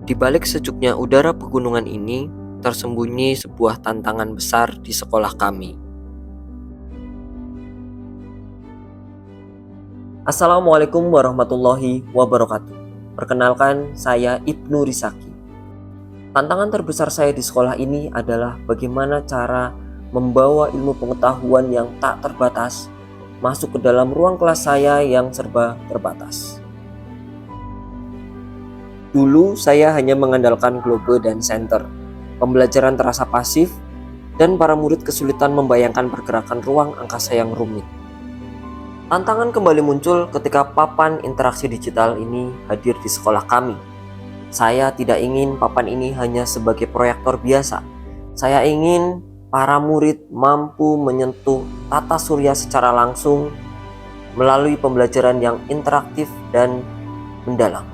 Di balik sejuknya udara pegunungan ini, tersembunyi sebuah tantangan besar di sekolah kami. Assalamualaikum warahmatullahi wabarakatuh. Perkenalkan, saya Ibnu Risaki. Tantangan terbesar saya di sekolah ini adalah bagaimana cara membawa ilmu pengetahuan yang tak terbatas masuk ke dalam ruang kelas saya yang serba terbatas. Dulu saya hanya mengandalkan globe dan senter. Pembelajaran terasa pasif dan para murid kesulitan membayangkan pergerakan ruang angkasa yang rumit. Tantangan kembali muncul ketika papan interaksi digital ini hadir di sekolah kami. Saya tidak ingin papan ini hanya sebagai proyektor biasa. Saya ingin para murid mampu menyentuh tata surya secara langsung melalui pembelajaran yang interaktif dan mendalam.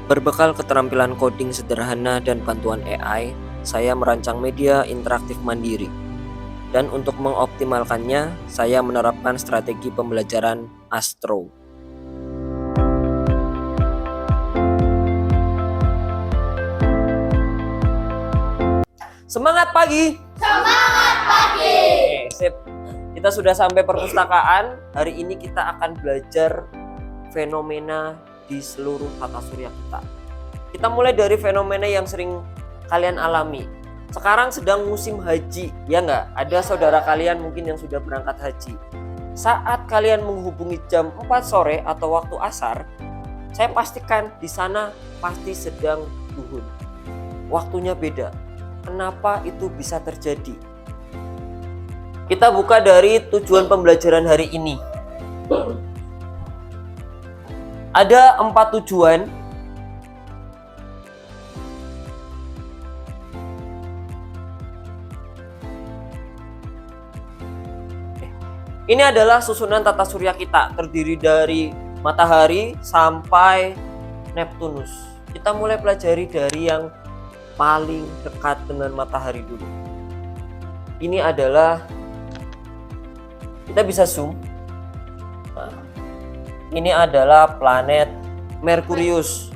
Berbekal keterampilan coding sederhana dan bantuan AI, saya merancang media interaktif mandiri. Dan untuk mengoptimalkannya, saya menerapkan strategi pembelajaran Astro. Semangat pagi! Semangat pagi! Oke, sip. Kita sudah sampai perpustakaan. Hari ini kita akan belajar fenomena di seluruh tata surya kita. Kita mulai dari fenomena yang sering kalian alami. Sekarang sedang musim haji, ya nggak? Ada saudara kalian mungkin yang sudah berangkat haji. Saat kalian menghubungi jam 4 sore atau waktu asar, saya pastikan di sana pasti sedang duhur. Waktunya beda. Kenapa itu bisa terjadi? Kita buka dari tujuan pembelajaran hari ini. Ada 4 tujuan. Ini adalah susunan tata surya kita, terdiri dari matahari sampai Neptunus. Kita mulai pelajari dari yang paling dekat dengan matahari dulu. Ini adalah, kita bisa zoom. Ini adalah planet Merkurius.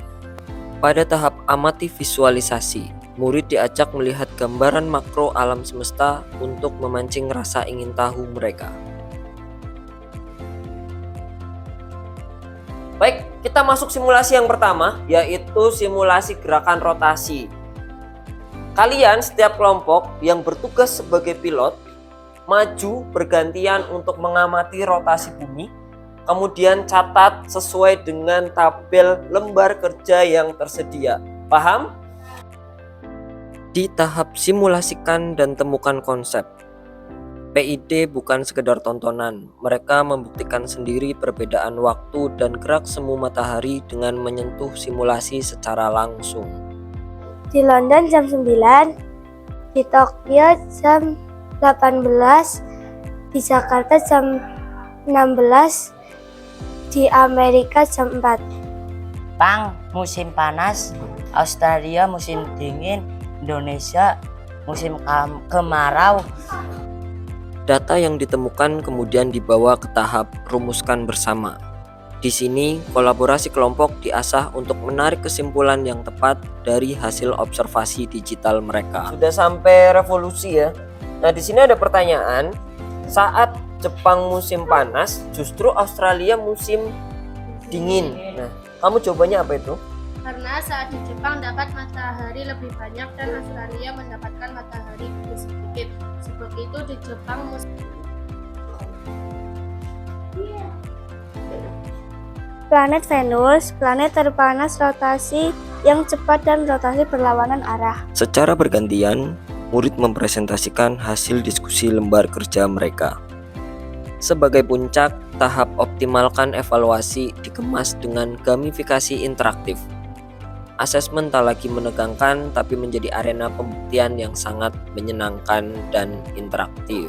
Pada tahap amati visualisasi, murid diajak melihat gambaran makro alam semesta untuk memancing rasa ingin tahu mereka. Baik, kita masuk simulasi yang pertama, yaitu simulasi gerakan rotasi. Kalian setiap kelompok yang bertugas sebagai pilot maju bergantian untuk mengamati rotasi bumi. Kemudian catat sesuai dengan tabel lembar kerja yang tersedia. Paham? Di tahap simulasikan dan temukan konsep. PID bukan sekedar tontonan. Mereka membuktikan sendiri perbedaan waktu dan gerak semu matahari dengan menyentuh simulasi secara langsung. Di London jam 9, di Tokyo jam 18, di Jakarta jam 16, di Amerika jam 4. Jepang musim panas, Australia musim dingin, Indonesia musim kemarau. Data yang ditemukan kemudian dibawa ke tahap rumuskan bersama. Di sini, kolaborasi kelompok diasah untuk menarik kesimpulan yang tepat dari hasil observasi digital mereka. Sudah sampai revolusi ya. Nah, di sini ada pertanyaan. Saat Jepang musim panas, justru Australia musim dingin. Nah, kamu jawabannya apa itu? Karena saat di Jepang dapat matahari lebih banyak dan Australia mendapatkan matahari lebih sedikit. Seperti itu di Jepang Planet Venus, planet terpanas rotasi yang cepat dan rotasi berlawanan arah. Secara bergantian, murid mempresentasikan hasil diskusi lembar kerja mereka. Sebagai puncak, tahap optimalkan evaluasi dikemas dengan gamifikasi interaktif. Asesmen tak lagi menegangkan, tapi menjadi arena pembuktian yang sangat menyenangkan dan interaktif.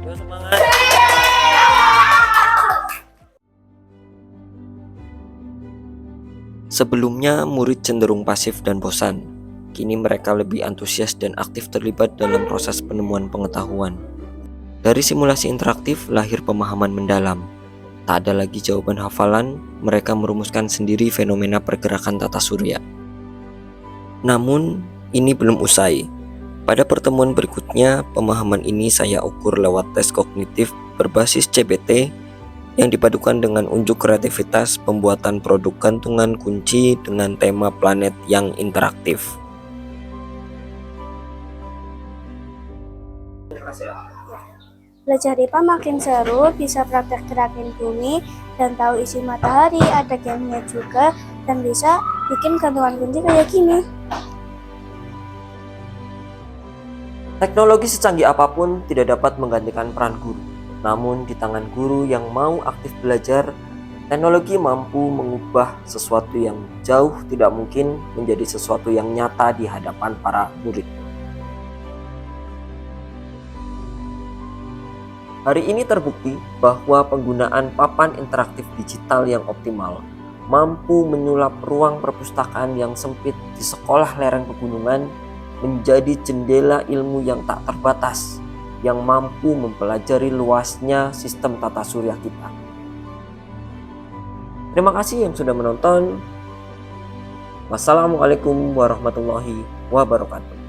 Yo, semangat! Sebelumnya, murid cenderung pasif dan bosan. kini mereka lebih antusias dan aktif terlibat dalam proses penemuan pengetahuan. Dari simulasi interaktif lahir pemahaman mendalam. Tak ada lagi jawaban hafalan, mereka merumuskan sendiri fenomena pergerakan tata surya. Namun, ini belum usai. Pada pertemuan berikutnya, pemahaman ini saya ukur lewat tes kognitif berbasis CBT yang dipadukan dengan unjuk kreativitas pembuatan produk gantungan kunci dengan tema planet yang interaktif. Belajar IPA makin seru, bisa praktek gerakin bumi dan tahu isi matahari, ada gamenya juga, dan bisa bikin gantungan kunci kayak gini. Teknologi secanggih apapun tidak dapat menggantikan peran guru. Namun di tangan guru yang mau aktif belajar, teknologi mampu mengubah sesuatu yang jauh tidak mungkin menjadi sesuatu yang nyata di hadapan para murid. Hari ini terbukti bahwa penggunaan papan interaktif digital yang optimal mampu menyulap ruang perpustakaan yang sempit di sekolah lereng pegunungan menjadi jendela ilmu yang tak terbatas, yang mampu mempelajari luasnya sistem tata surya kita. Terima kasih yang sudah menonton. Wassalamualaikum warahmatullahi wabarakatuh.